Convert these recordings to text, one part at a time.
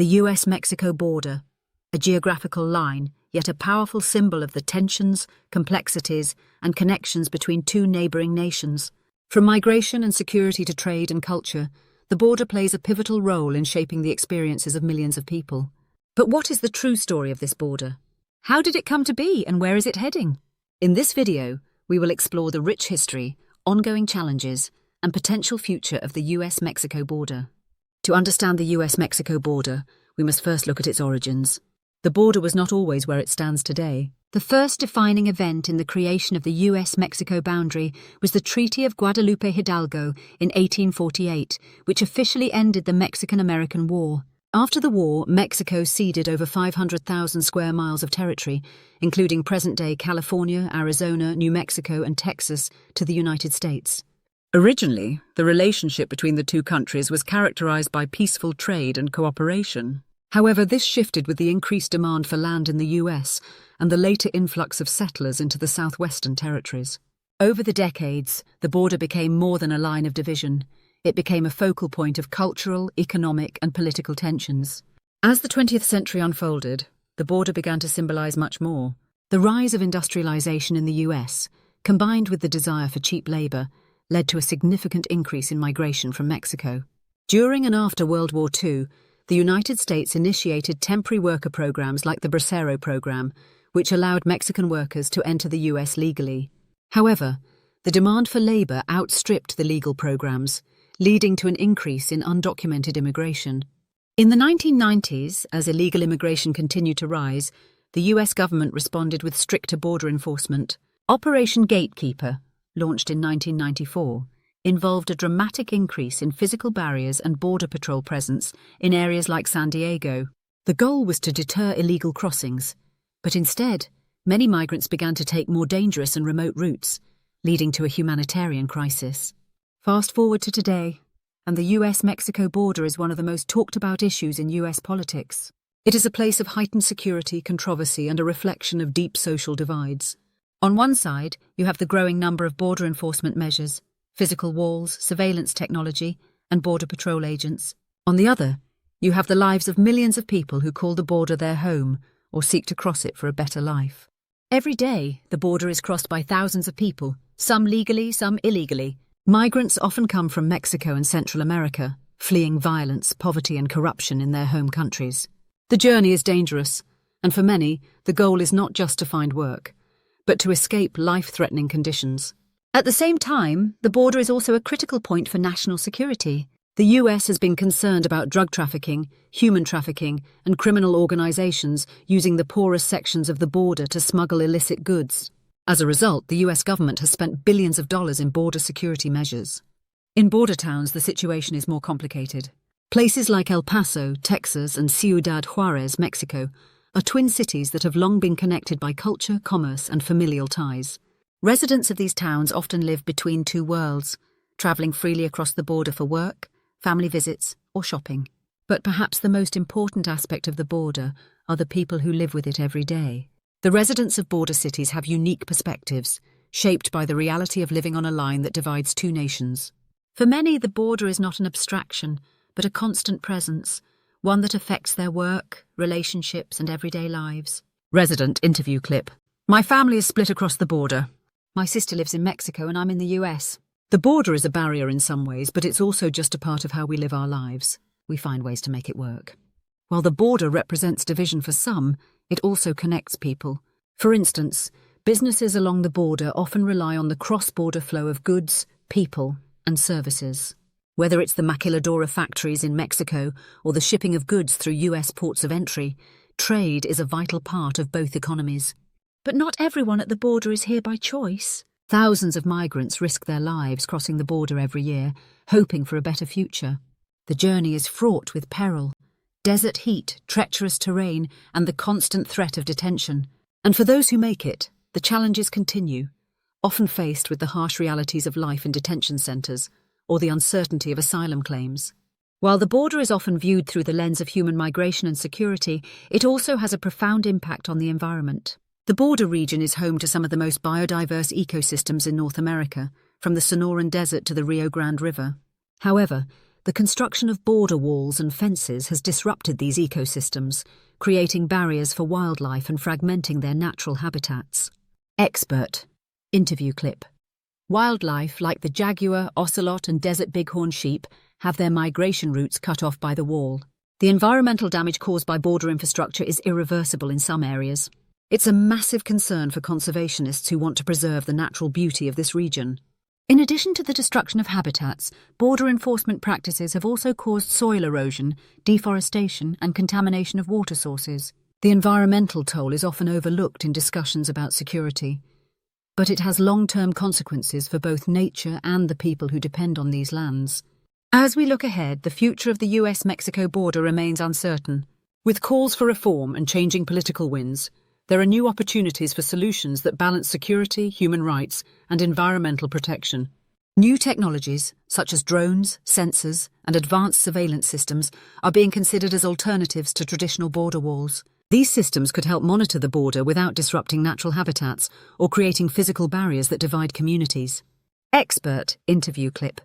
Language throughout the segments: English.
The US-Mexico border, a geographical line, yet a powerful symbol of the tensions, complexities, and connections between two neighboring nations. From migration and security to trade and culture, the border plays a pivotal role in shaping the experiences of millions of people. But what is the true story of this border? How did it come to be and where is it heading? In this video, we will explore the rich history, ongoing challenges, and potential future of the US-Mexico border. To understand the US-Mexico border, we must first look at its origins. The border was not always where it stands today. The first defining event in the creation of the US-Mexico boundary was the Treaty of Guadalupe Hidalgo in 1848, which officially ended the Mexican-American War. After the war, Mexico ceded over 500,000 square miles of territory, including present-day California, Arizona, New Mexico, and Texas, to the United States. Originally, the relationship between the two countries was characterized by peaceful trade and cooperation. However, this shifted with the increased demand for land in the US and the later influx of settlers into the southwestern territories. Over the decades, the border became more than a line of division. It became a focal point of cultural, economic, and political tensions. As the 20th century unfolded, the border began to symbolize much more. The rise of industrialization in the US, combined with the desire for cheap labor, led to a significant increase in migration from Mexico. During and after World War II, the United States initiated temporary worker programs like the Bracero program, which allowed Mexican workers to enter the US legally. However, the demand for labor outstripped the legal programs, leading to an increase in undocumented immigration. In the 1990s, as illegal immigration continued to rise, the US government responded with stricter border enforcement. Operation Gatekeeper, launched in 1994, involved a dramatic increase in physical barriers and border patrol presence in areas like San Diego. The goal was to deter illegal crossings, but instead, many migrants began to take more dangerous and remote routes, leading to a humanitarian crisis. Fast forward to today, and the US-Mexico border is one of the most talked about issues in US politics. It is a place of heightened security, controversy, and a reflection of deep social divides. On one side, you have the growing number of border enforcement measures, physical walls, surveillance technology, and border patrol agents. On the other, you have the lives of millions of people who call the border their home or seek to cross it for a better life. Every day, the border is crossed by thousands of people, some legally, some illegally. Migrants often come from Mexico and Central America, fleeing violence, poverty, and corruption in their home countries. The journey is dangerous, and for many, the goal is not just to find work, but to escape life-threatening conditions. At the same time, the border is also a critical point for national security. The US has been concerned about drug trafficking, human trafficking, and criminal organizations using the porous sections of the border to smuggle illicit goods. As a result, the US government has spent billions of dollars in border security measures. In border towns, the situation is more complicated. Places like El Paso, Texas, and Ciudad Juarez, Mexico, are twin cities that have long been connected by culture, commerce, and familial ties. Residents of these towns often live between two worlds, traveling freely across the border for work, family visits, or shopping. But perhaps the most important aspect of the border are the people who live with it every day. The residents of border cities have unique perspectives, shaped by the reality of living on a line that divides two nations. For many, the border is not an abstraction, but a constant presence, one that affects their work, relationships, and everyday lives. Resident interview clip. My family is split across the border. My sister lives in Mexico and I'm in the US. The border is a barrier in some ways, but it's also just a part of how we live our lives. We find ways to make it work. While the border represents division for some, it also connects people. For instance, businesses along the border often rely on the cross-border flow of goods, people, and services. Whether it's the maquiladora factories in Mexico or the shipping of goods through US ports of entry, trade is a vital part of both economies. But not everyone at the border is here by choice. Thousands of migrants risk their lives crossing the border every year, hoping for a better future. The journey is fraught with peril, desert heat, treacherous terrain, and the constant threat of detention. And for those who make it, the challenges continue, often faced with the harsh realities of life in detention centres or the uncertainty of asylum claims. While the border is often viewed through the lens of human migration and security, it also has a profound impact on the environment. The border region is home to some of the most biodiverse ecosystems in North America, from the Sonoran Desert to the Rio Grande River. However, the construction of border walls and fences has disrupted these ecosystems, creating barriers for wildlife and fragmenting their natural habitats. Expert. Interview clip. Wildlife like the jaguar, ocelot and desert bighorn sheep have their migration routes cut off by the wall. The environmental damage caused by border infrastructure is irreversible in some areas. It's a massive concern for conservationists who want to preserve the natural beauty of this region. In addition to the destruction of habitats, border enforcement practices have also caused soil erosion, deforestation, and contamination of water sources. The environmental toll is often overlooked in discussions about security, but it has long-term consequences for both nature and the people who depend on these lands. As we look ahead, the future of the US-Mexico border remains uncertain. With calls for reform and changing political winds, there are new opportunities for solutions that balance security, human rights, and environmental protection. New technologies, such as drones, sensors, and advanced surveillance systems, are being considered as alternatives to traditional border walls. These systems could help monitor the border without disrupting natural habitats or creating physical barriers that divide communities. Expert interview clip.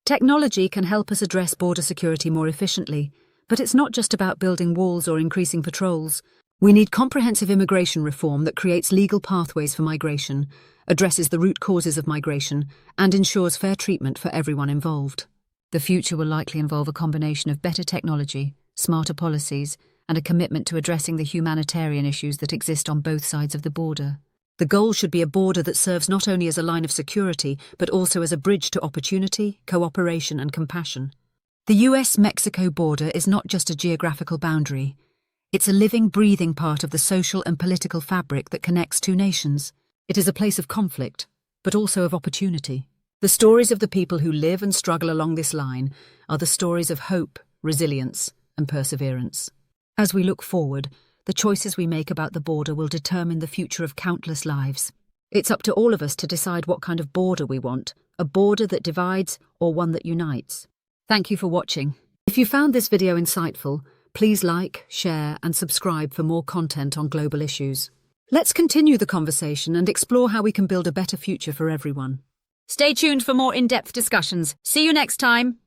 Technology can help us address border security more efficiently, but it's not just about building walls or increasing patrols. We need comprehensive immigration reform that creates legal pathways for migration, addresses the root causes of migration, and ensures fair treatment for everyone involved. The future will likely involve a combination of better technology, smarter policies, and a commitment to addressing the humanitarian issues that exist on both sides of the border. The goal should be a border that serves not only as a line of security, but also as a bridge to opportunity, cooperation, and compassion. The US-Mexico border is not just a geographical boundary. It's a living, breathing part of the social and political fabric that connects two nations. It is a place of conflict, but also of opportunity. The stories of the people who live and struggle along this line are the stories of hope, resilience, and perseverance. As we look forward, the choices we make about the border will determine the future of countless lives. It's up to all of us to decide what kind of border we want, a border that divides or one that unites. Thank you for watching. If you found this video insightful, please like, share, and subscribe for more content on global issues. Let's continue the conversation and explore how we can build a better future for everyone. Stay tuned for more in-depth discussions. See you next time.